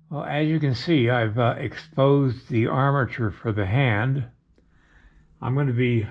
Well, as you can see, I've exposed the armature for the hand. I'm going to be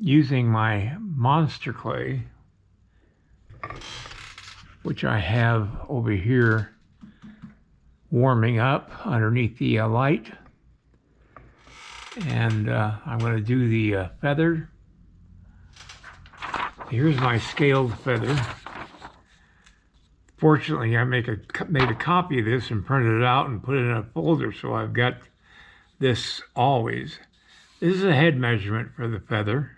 using my monster clay, which I have over here warming up underneath the light. And I'm going to do the feather. Here's my scaled feather. Fortunately, I made a copy of this and printed it out and put it in a folder, so I've got this always. This is a head measurement for the feather,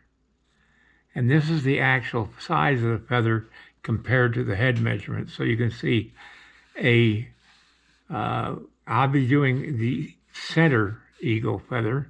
and this is the actual size of the feather compared to the head measurement. So you can see I'll be doing the center eagle feather.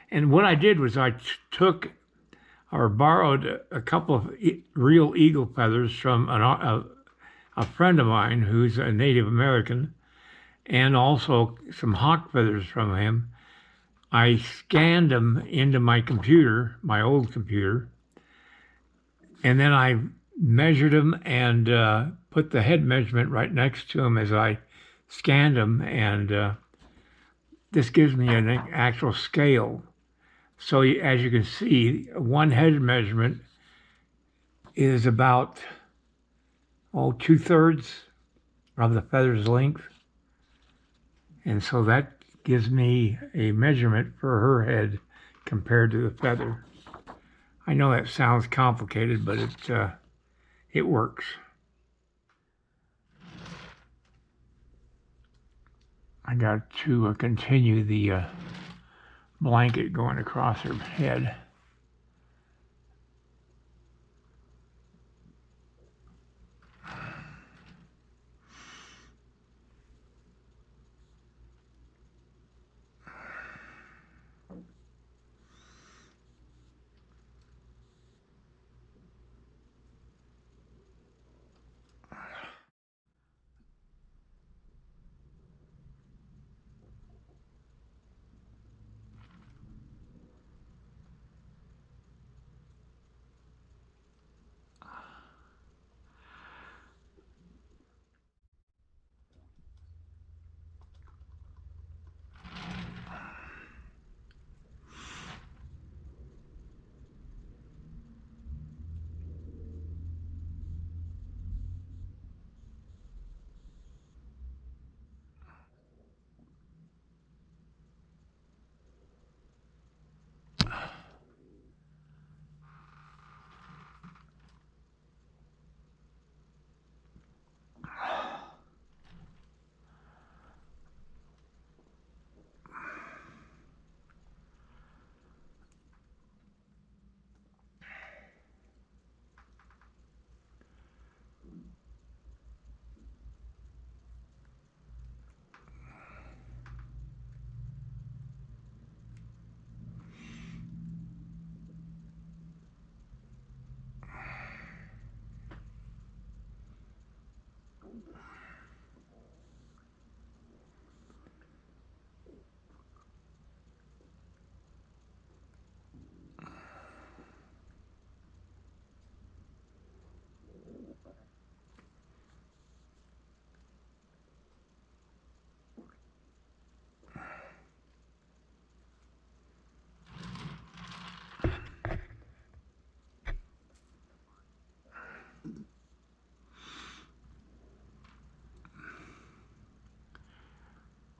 And what I did was I took or borrowed a couple of real eagle feathers from a friend of mine who's a Native American, and also some hawk feathers from him. I scanned them into my computer, my old computer, and then I measured them and put the head measurement right next to them as I scanned them, and this gives me an actual scale. So as you can see, one head measurement is about 2/3 of the feather's length. And so that gives me a measurement for her head compared to the feather. I know that sounds complicated, but it works. I got to continue the blanket going across her head.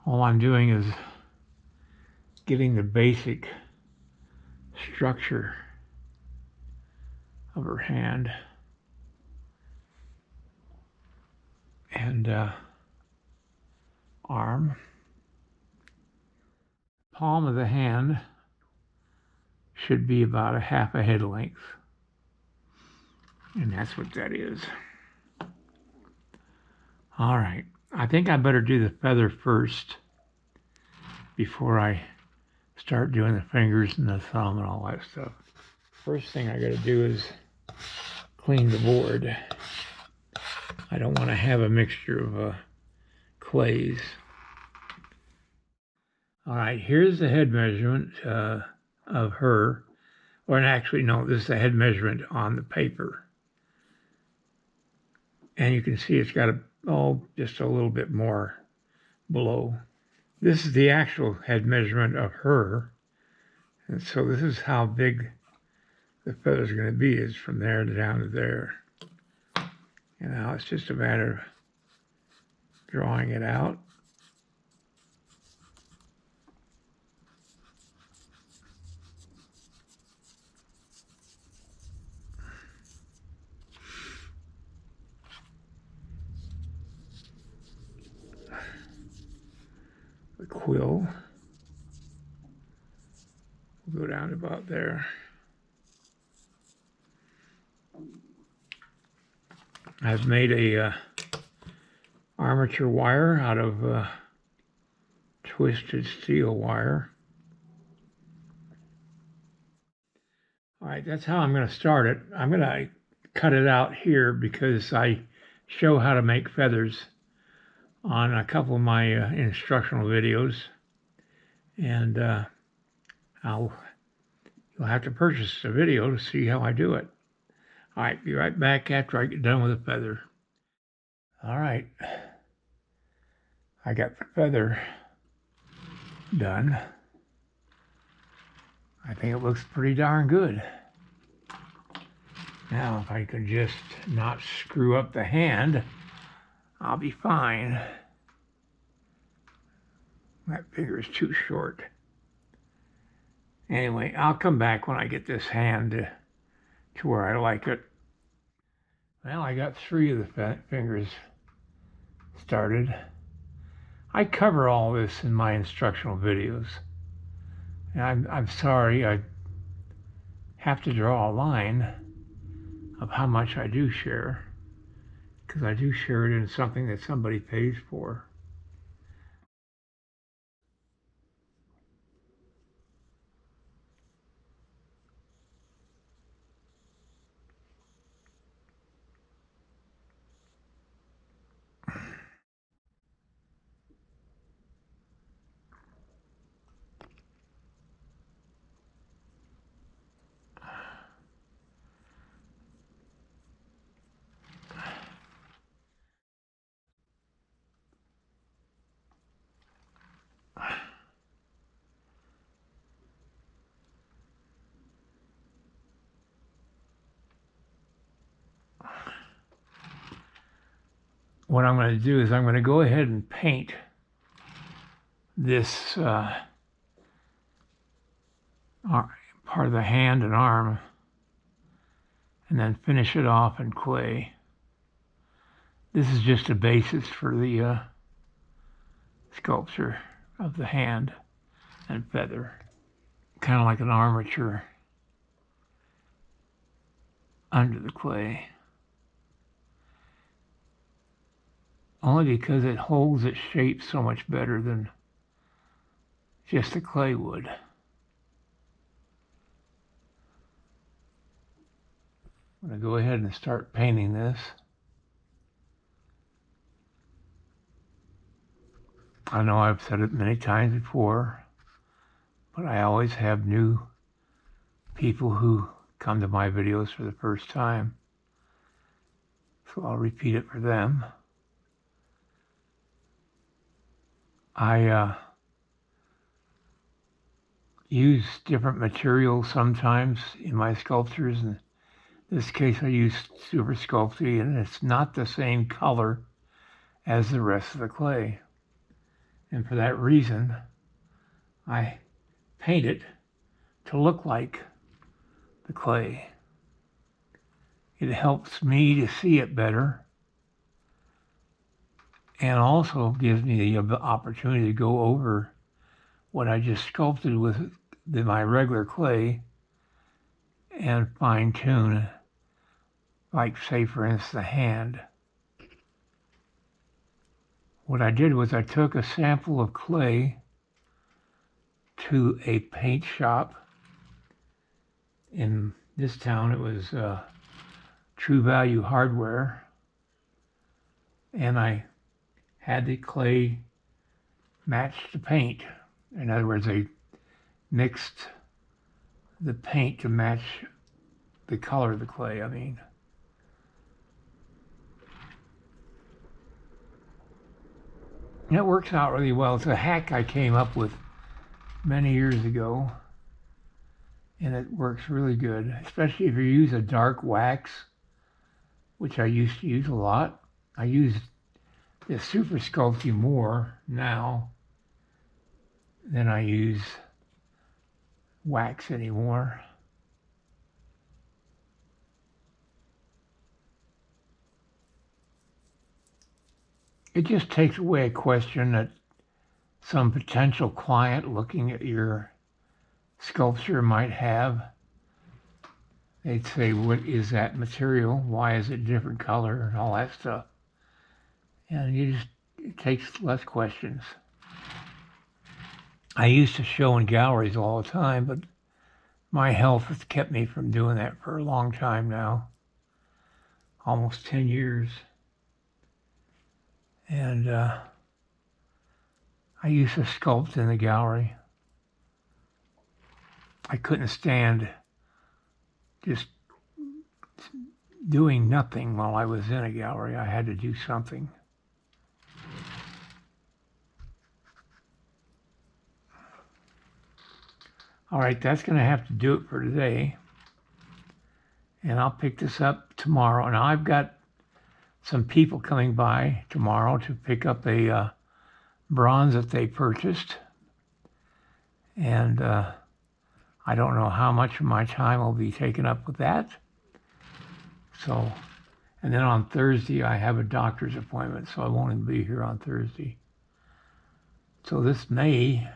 All I'm doing is getting the basic structure of her hand and arm. Palm of the hand should be about a half a head length, and that's what that is. All right, I think I better do the feather first before I start doing the fingers and the thumb and all that stuff. First thing I gotta do is clean the board. I don't want to have a mixture of clays. All right, here's the head measurement of her. Or actually, no, this is the head measurement on the paper. And you can see it's got just a little bit more below. This is the actual head measurement of her. And so this is how big the feather's going to be, is from there down to there. And now it's just a matter of drawing it out. The quill will go down about there. I've made a armature wire out of twisted steel wire. All right, that's how I'm going to start it. I'm going to cut it out here because I show how to make feathers on a couple of my instructional videos, and you'll have to purchase a video to see how I do it. All right, be right back after I get done with the feather. All right, I got the feather done. I think it looks pretty darn good. Now, if I could just not screw up the hand, I'll be fine. That finger is too short. Anyway, I'll come back when I get this hand to where I like it. Well, I got 3 of the fingers started. I cover all this in my instructional videos. And I'm sorry, I have to draw a line of how much I do share, because I do share it in something that somebody pays for. What I'm going to do is I'm going to go ahead and paint this part of the hand and arm, and then finish it off in clay. This is just a basis for the sculpture of the hand and feather, kind of like an armature under the clay. Only because it holds its shape so much better than just the clay would. I'm going to go ahead and start painting this. I know I've said it many times before, but I always have new people who come to my videos for the first time. So I'll repeat it for them. I use different materials sometimes in my sculptures. In this case, I use Super Sculpting, and it's not the same color as the rest of the clay. And for that reason, I paint it to look like the clay. It helps me to see it better, and also gives me the opportunity to go over what I just sculpted with my regular clay and fine tune, like say for instance the hand. What I did was I took a sample of clay to a paint shop. In this town it was True Value Hardware. and I had the clay match the paint. In other words, they mixed the paint to match the color of the clay, I mean. And it works out really well. It's a hack I came up with many years ago, and it works really good, especially if you use a dark wax, which I used to use a lot. I use the Super Sculpting more now than I use wax anymore. It just takes away a question that some potential client looking at your sculpture might have. They'd say, what is that material? Why is it different color? And all that stuff. And it takes less questions. I used to show in galleries all the time, but my health has kept me from doing that for a long time now. Almost 10 years. And I used to sculpt in the gallery. I couldn't stand just doing nothing while I was in a gallery. I had to do something. All right, that's going to have to do it for today. And I'll pick this up tomorrow. And I've got some people coming by tomorrow to pick up a bronze that they purchased. And I don't know how much of my time will be taken up with that. So, and then on Thursday, I have a doctor's appointment, so I won't even be here on Thursday. So this may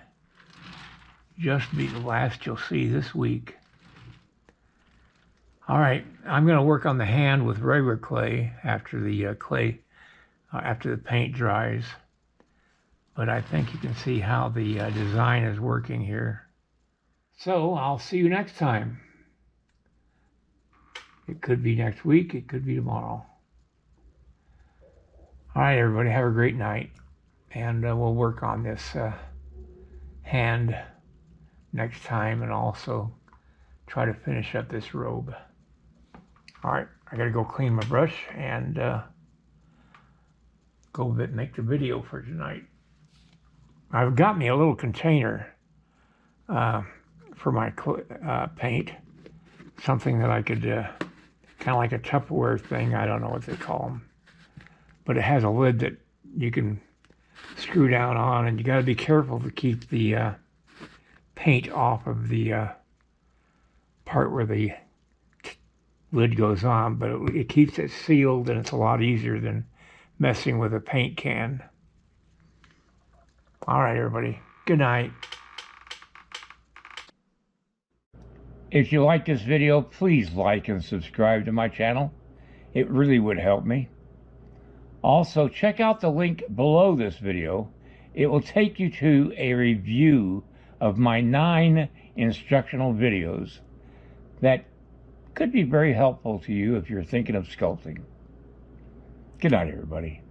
just be the last you'll see this week. All right, I'm going to work on the hand with regular clay after the after the paint dries. But I think you can see how the design is working here. So I'll see you next time. It could be next week, it could be tomorrow. All right, everybody, have a great night. And we'll work on this hand next time and also try to finish up this robe. All right, I gotta go clean my brush and go make the video for tonight. I've got me a little container for my paint, something that I could, kind of like a Tupperware thing, I don't know what they call them, but it has a lid that you can screw down on, and you got to be careful to keep the paint off of the part where the lid goes on, but it keeps it sealed, and it's a lot easier than messing with a paint can. All right, everybody. Good night. If you like this video, please like and subscribe to my channel. It really would help me. Also, check out the link below this video. It will take you to a review of my 9 instructional videos that could be very helpful to you if you're thinking of sculpting. Good night, everybody.